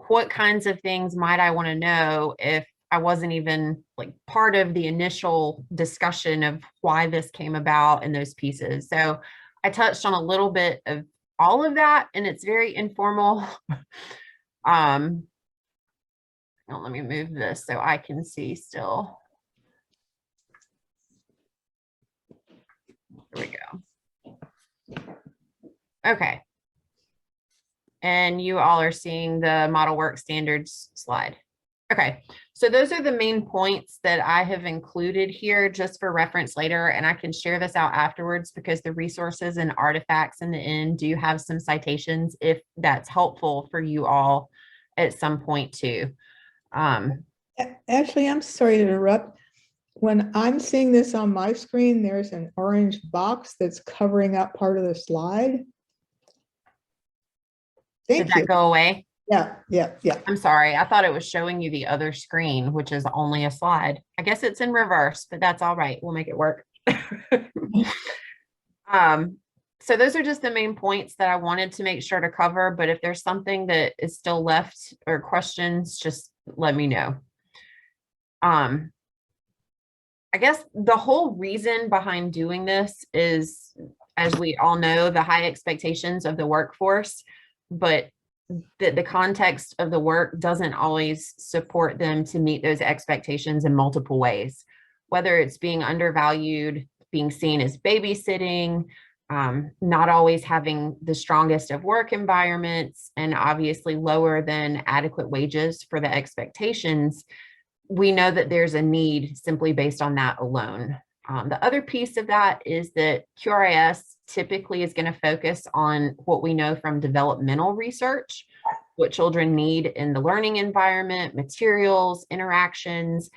what kinds of things might I want to know if I wasn't even like part of the initial discussion of why this came about and those pieces. So I touched on a little bit of all of that, and it's very informal. Um, now let me move this so I can see still. There we go. Okay. And you all are seeing the model work standards slide. Okay, so those are the main points that I have included here just for reference later, and I can share this out afterwards because the resources and artifacts in the end do have some citations if that's helpful for you all at some point too. Actually, I'm sorry to interrupt. When I'm seeing this on my screen, there's an orange box that's covering up part of the slide. Did Thank that you. go away? Yeah. I'm sorry. I thought it was showing you the other screen, which is only a slide. I guess it's in reverse, but that's all right. We'll make it work. So those are just the main points that I wanted to make sure to cover. But if there's something that is still left or questions, just let me know. I guess the whole reason behind doing this is, as we all know, the high expectations of the workforce, but the context of the work doesn't always support them to meet those expectations in multiple ways, whether it's being undervalued, being seen as babysitting, not always having the strongest of work environments, and obviously lower than adequate wages for the expectations. We know that there's a need simply based on that alone. The other piece of that is that QRIS typically is going to focus on what we know from developmental research, what children need in the learning environment, materials, interactions,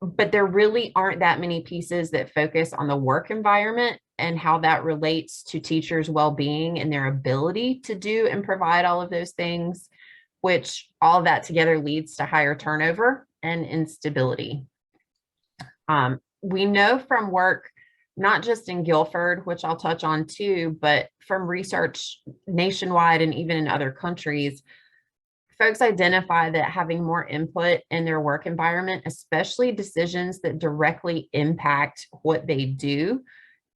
but there really aren't that many pieces that focus on the work environment and how that relates to teachers' well-being and their ability to do and provide all of those things, which all of that together leads to higher turnover and instability. We know from work, not just in Guilford, which I'll touch on too, but from research nationwide and even in other countries, folks identify that having more input in their work environment, especially decisions that directly impact what they do,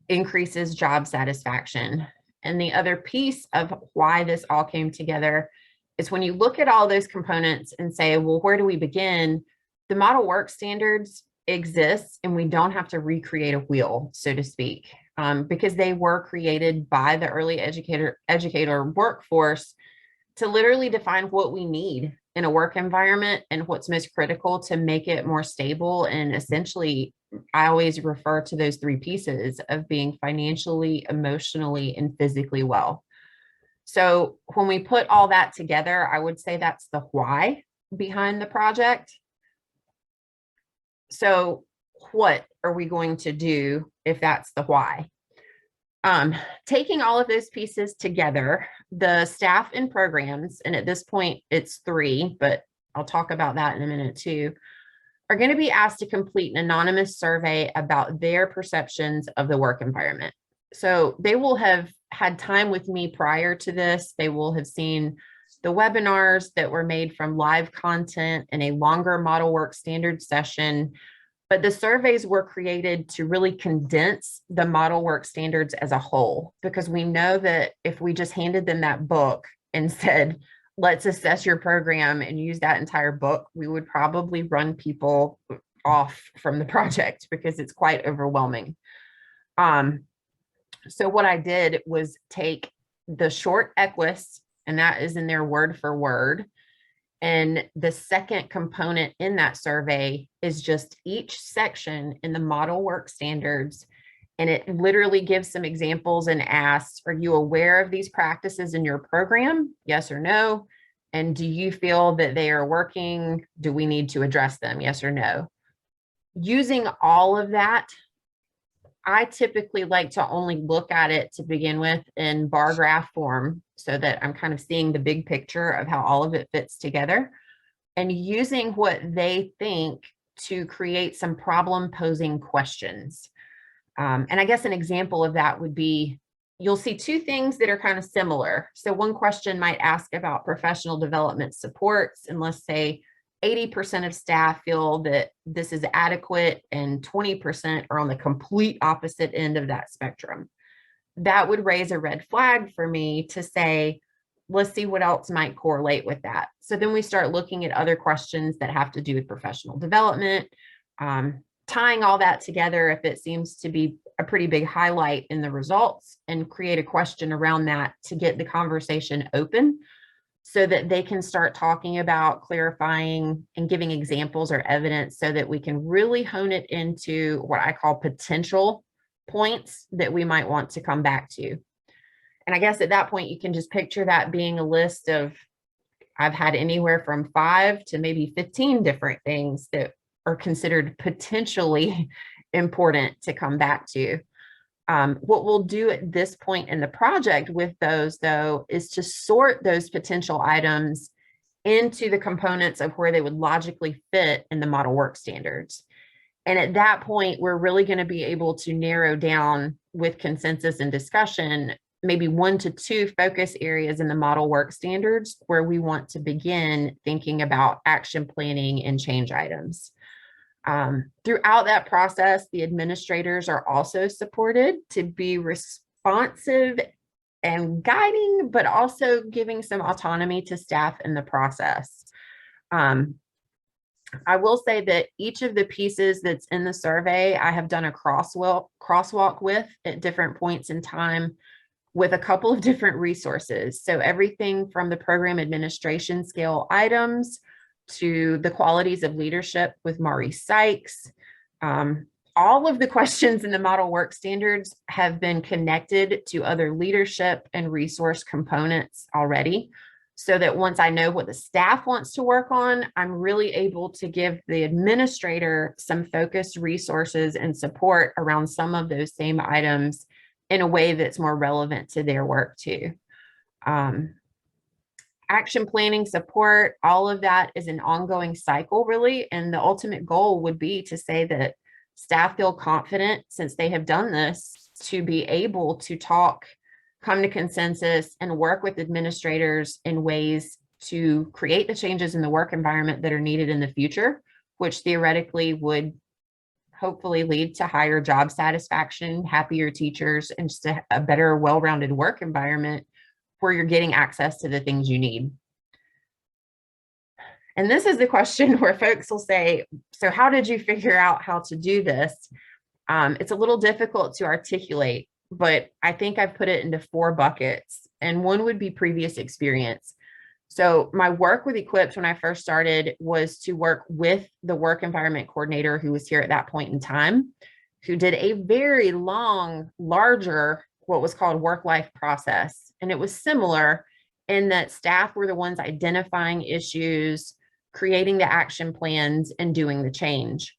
increases job satisfaction. And the other piece of why this all came together is when you look at all those components and say, well, where do we begin? The model work standards exists and we don't have to recreate a wheel, so to speak, because they were created by the early educator workforce to literally define what we need in a work environment and what's most critical to make it more stable. And essentially, I always refer to those three pieces of being financially, emotionally, and physically well. So when we put all that together, I would say that's the why behind the project. So what are we going to do if that's the why? Taking all of those pieces together, the staff and programs, and at this point it's 3, but I'll talk about that in a minute too, are going to be asked to complete an anonymous survey about their perceptions of the work environment. So they will have had time with me prior to this. They will have seen the webinars that were made from live content and a longer model work standard session. But the surveys were created to really condense the model work standards as a whole, because we know that if we just handed them that book and said, let's assess your program and use that entire book, we would probably run people off from the project because it's quite overwhelming. So what I did was take the short EQUIS, and that is in there word for word. And the second component in that survey is just each section in the model work standards. And it literally gives some examples and asks, are you aware of these practices in your program? Yes or no? And do you feel that they are working? Do we need to address them? Yes or no? Using all of that, I typically like to only look at it to begin with in bar graph form so that I'm kind of seeing the big picture of how all of it fits together and using what they think to create some problem posing questions. And I guess an example of that would be, you'll see two things that are kind of similar. So one question might ask about professional development supports, and let's say 80% of staff feel that this is adequate and 20% are on the complete opposite end of that spectrum. That would raise a red flag for me to say, let's see what else might correlate with that. So then we start looking at other questions that have to do with professional development, tying all that together if it seems to be a pretty big highlight in the results, and create a question around that to get the conversation open so that they can start talking about, clarifying, and giving examples or evidence so that we can really hone it into what I call potential points that we might want to come back to. And I guess at that point, you can just picture that being a list of, I've had anywhere from 5 to maybe 15 different things that are considered potentially important to come back to. What we'll do at this point in the project with those, though, is to sort those potential items into the components of where they would logically fit in the model work standards. And at that point, we're really going to be able to narrow down with consensus and discussion, maybe 1 to 2 focus areas in the model work standards where we want to begin thinking about action planning and change items. Throughout that process, the administrators are also supported to be responsive and guiding, but also giving some autonomy to staff in the process. I will say that each of the pieces that's in the survey, I have done a crosswalk with at different points in time with a couple of different resources. So everything from the program administration scale items to the qualities of leadership with Maurice Sykes. All of the questions in the model work standards have been connected to other leadership and resource components already, so that once I know what the staff wants to work on, I'm really able to give the administrator some focused resources and support around some of those same items in a way that's more relevant to their work too. Action planning support, all of that is an ongoing cycle really. And the ultimate goal would be to say that staff feel confident, since they have done this, to be able to talk, come to consensus, and work with administrators in ways to create the changes in the work environment that are needed in the future, which theoretically would hopefully lead to higher job satisfaction, happier teachers, and just a better, well-rounded work environment where you're getting access to the things you need. And this is the question where folks will say, so how did you figure out how to do this? It's a little difficult to articulate, but I think I've put it into 4 buckets, and one would be previous experience. So my work with Equipped when I first started was to work with the work environment coordinator who was here at that point in time, who did a very long, larger, what was called work-life process. And it was similar in that staff were the ones identifying issues, creating the action plans, and doing the change.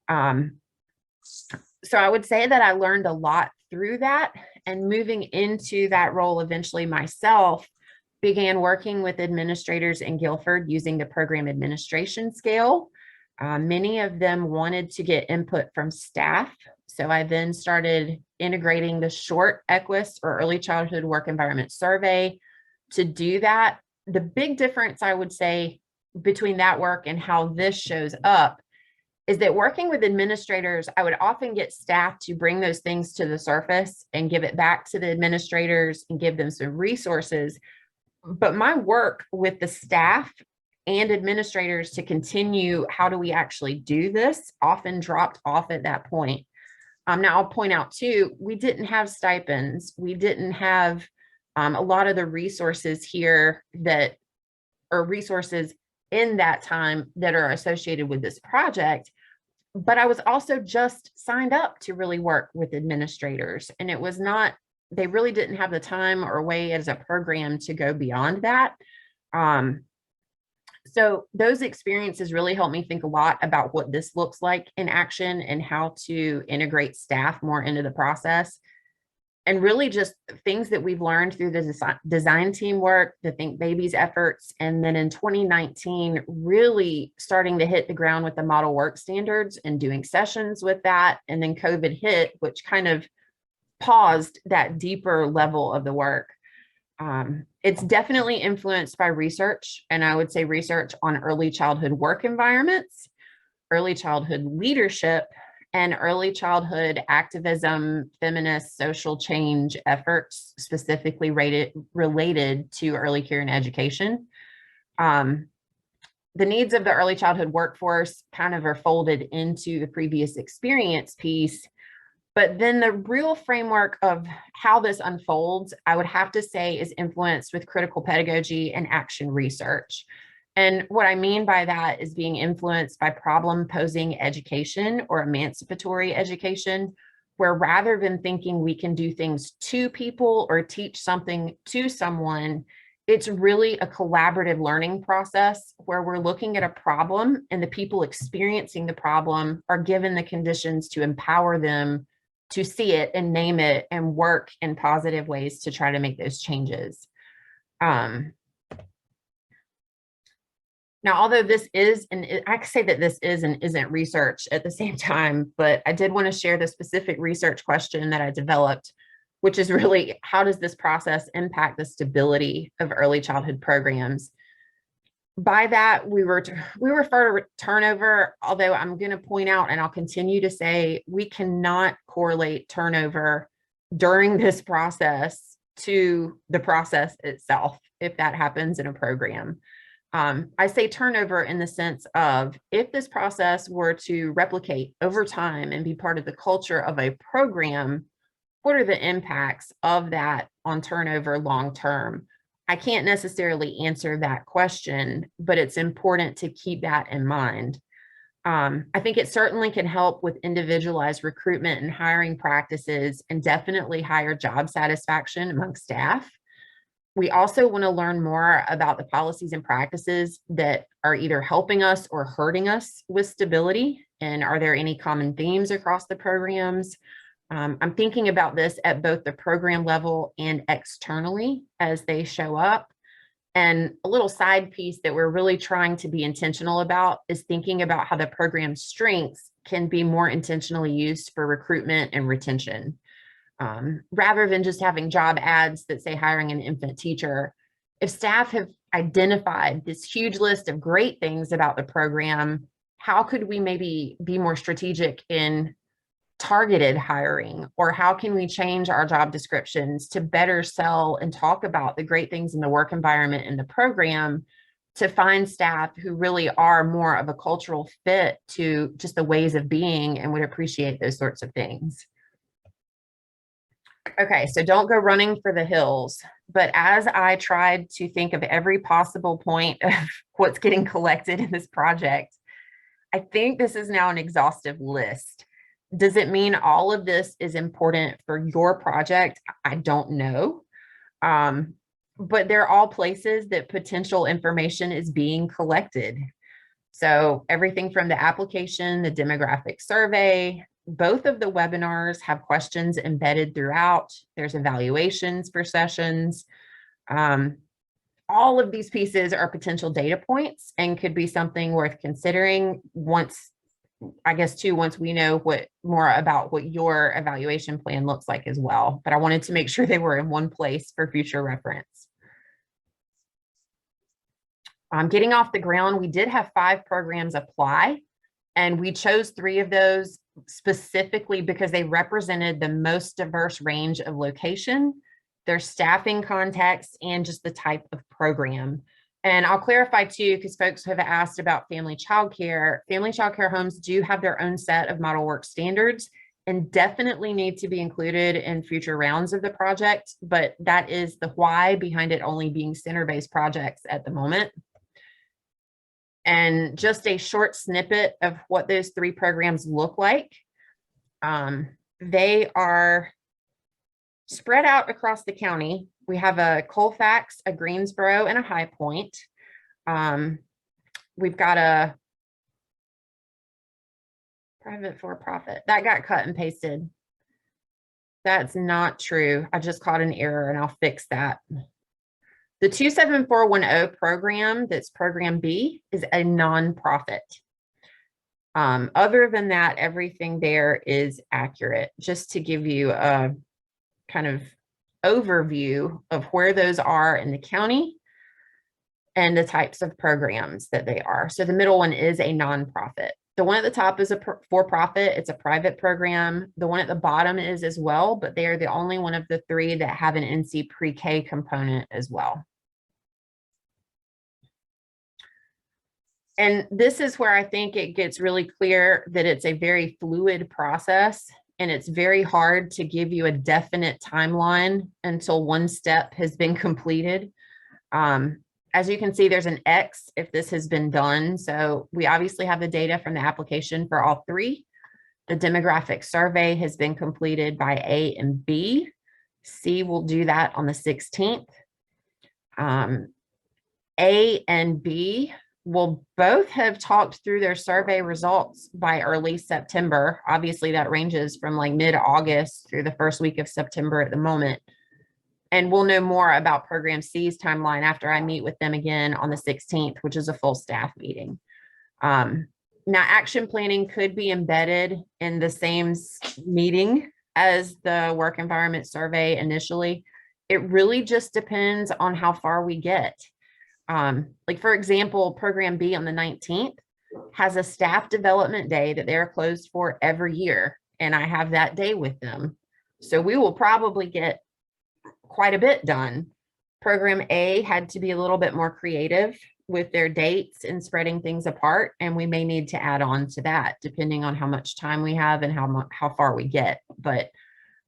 So I would say that I learned a lot through that, and moving into that role eventually myself, began working with administrators in Guilford using the program administration scale. Many of them wanted to get input from staff. So I then started integrating the short EQUIS, or early childhood work environment survey, to do that. The big difference I would say between that work and how this shows up is that working with administrators, I would often get staff to bring those things to the surface and give it back to the administrators and give them some resources. But my work with the staff and administrators to continue, how do we actually do this, often dropped off at that point. Now I'll point out too, we didn't have stipends. We didn't have a lot of the resources here that are resources in that time that are associated with this project. But I was also just signed up to really work with administrators, and it was not, they really didn't have the time or way as a program to go beyond that. So those experiences really helped me think a lot about what this looks like in action and how to integrate staff more into the process. And really just things that we've learned through the design team work, the Think Babies efforts, and then in 2019, really starting to hit the ground with the model work standards and doing sessions with that. And then COVID hit, which kind of paused that deeper level of the work. It's definitely influenced by research, and I would say research on early childhood work environments, early childhood leadership, and early childhood activism, feminist social change efforts, specifically related to early care and education. Um, the needs of the early childhood workforce kind of are folded into the previous experience piece. But then the real framework of how this unfolds, I would have to say, is influenced with critical pedagogy and action research. And what I mean by that is being influenced by problem posing education or emancipatory education, where rather than thinking we can do things to people or teach something to someone, it's really a collaborative learning process where we're looking at a problem and the people experiencing the problem are given the conditions to empower them to see it and name it and work in positive ways to try to make those changes. Now, although this is, and I could say that this is and isn't research at the same time, but I did want to share the specific research question that I developed, which is really, how does this process impact the stability of early childhood programs? By that, we refer to turnover, although I'm going to point out, and I'll continue to say, we cannot correlate turnover during this process to the process itself, if that happens in a program. I say turnover in the sense of, if this process were to replicate over time and be part of the culture of a program, what are the impacts of that on turnover long term? I can't necessarily answer that question, but it's important to keep that in mind. I think it certainly can help with individualized recruitment and hiring practices, and definitely higher job satisfaction among staff. We also want to learn more about the policies and practices that are either helping us or hurting us with stability. And are there any common themes across the programs? I'm thinking about this at both the program level and externally as they show up. And a little side piece that we're really trying to be intentional about is thinking about how the program's strengths can be more intentionally used for recruitment and retention. Rather than just having job ads that say hiring an infant teacher, if staff have identified this huge list of great things about the program, how could we maybe be more strategic in targeted hiring? Or how can we change our job descriptions to better sell and talk about the great things in the work environment in the program, to find staff who really are more of a cultural fit to just the ways of being and would appreciate those sorts of things? Okay, so don't go running for the hills. But as I tried to think of every possible point of what's getting collected in this project, I think this is now an exhaustive list. Does it mean all of this is important for your project? I don't know. But they're all places that potential information is being collected. So everything from the application, the demographic survey, both of the webinars have questions embedded throughout. There's evaluations for sessions. All of these pieces are potential data points and could be something worth considering once, I guess, too, once we know more about what your evaluation plan looks like as well. But I wanted to make sure they were in one place for future reference. Getting off the ground, we did have 5 programs apply, and we chose 3 of those specifically because they represented the most diverse range of location, their staffing context, and just the type of program. And I'll clarify too, because folks have asked about family childcare. Family childcare homes do have their own set of model work standards and definitely need to be included in future rounds of the project, but that is the why behind it only being center-based projects at the moment. And just a short snippet of what those 3 programs look like. They are spread out across the county. We have a Colfax, a Greensboro, and a High Point. We've got a private for-profit. That got cut and pasted. That's not true. I just caught an error and I'll fix that. The 27410 program, that's program B, is a nonprofit. Other than that, everything there is accurate. Just to give you a kind of overview of where those are in the county and the types of programs that they are. So the middle one is a nonprofit. The one at the top is a for-profit. It's a private program. The one at the bottom is as well, but they are the only one of the three that have an NC pre-K component as well. And this is where I think it gets really clear that it's a very fluid process, and it's very hard to give you a definite timeline until one step has been completed. As you can see, there's an X if this has been done. So we obviously have the data from the application for all three. The demographic survey has been completed by A and B. C will do that on the 16th. A and B will both have talked through their survey results by early September. Obviously, that ranges from like mid-August through the first week of September at the moment. And we'll know more about Program C's timeline after I meet with them again on the 16th, which is a full staff meeting. Now, action planning could be embedded in the same meeting as the work environment survey initially. It really just depends on how far we get. Like, for example, Program B on the 19th has a staff development day that they're closed for every year, and I have that day with them. So we will probably get quite a bit done. Program A had to be a little bit more creative with their dates and spreading things apart, and we may need to add on to that depending on how much time we have and how far we get. But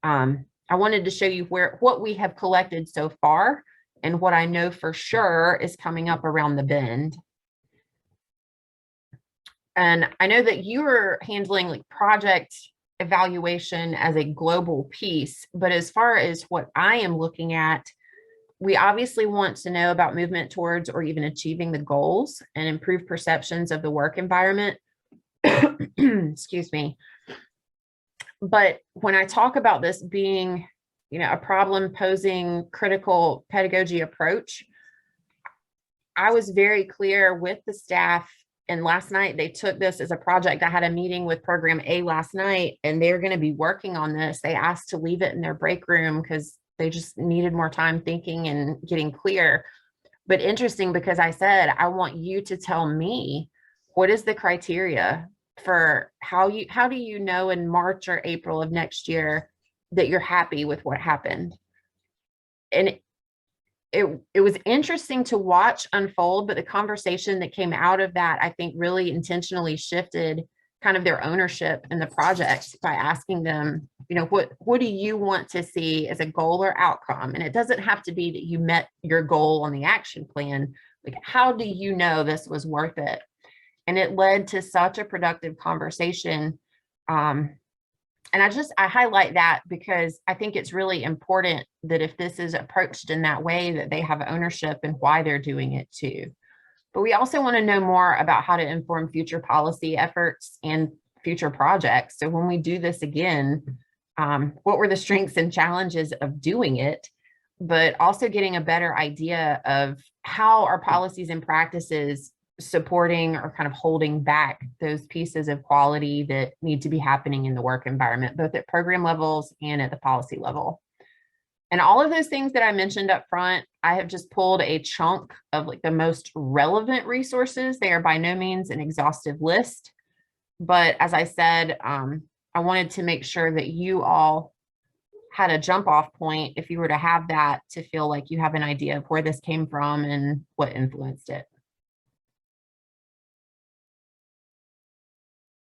I wanted to show you what we have collected so far and what I know for sure is coming up around the bend. And I know that you are handling like project evaluation as a global piece, but as far as what I am looking at, we obviously want to know about movement towards or even achieving the goals and improve perceptions of the work environment. Excuse me. But when I talk about this being, a problem posing critical pedagogy approach, I was very clear with the staff. And last night they took this as a project. I had a meeting with Program A last night, and they're going to be working on this. They asked to leave it in their break room because they just needed more time thinking and getting clear. But interesting, because I said, I want you to tell me, what is the criteria for how do you know in March or April of next year that you're happy with what happened? And it was interesting to watch unfold, but the conversation that came out of that, I think, really intentionally shifted kind of their ownership in the project by asking them, what do you want to see as a goal or outcome? And it doesn't have to be that you met your goal on the action plan. Like, how do you know this was worth it? And it led to such a productive conversation. And I highlight that because I think it's really important that if this is approached in that way, that they have ownership and why they're doing it too. But we also want to know more about how to inform future policy efforts and future projects. So when we do this again, what were the strengths and challenges of doing it, but also getting a better idea of how our policies and practices supporting or kind of holding back those pieces of quality that need to be happening in the work environment, both at program levels and at the policy level. And all of those things that I mentioned up front, I have just pulled a chunk of like the most relevant resources. They are by no means an exhaustive list, but as I said, I wanted to make sure that you all had a jump off point if you were to have that, to feel like you have an idea of where this came from and what influenced it.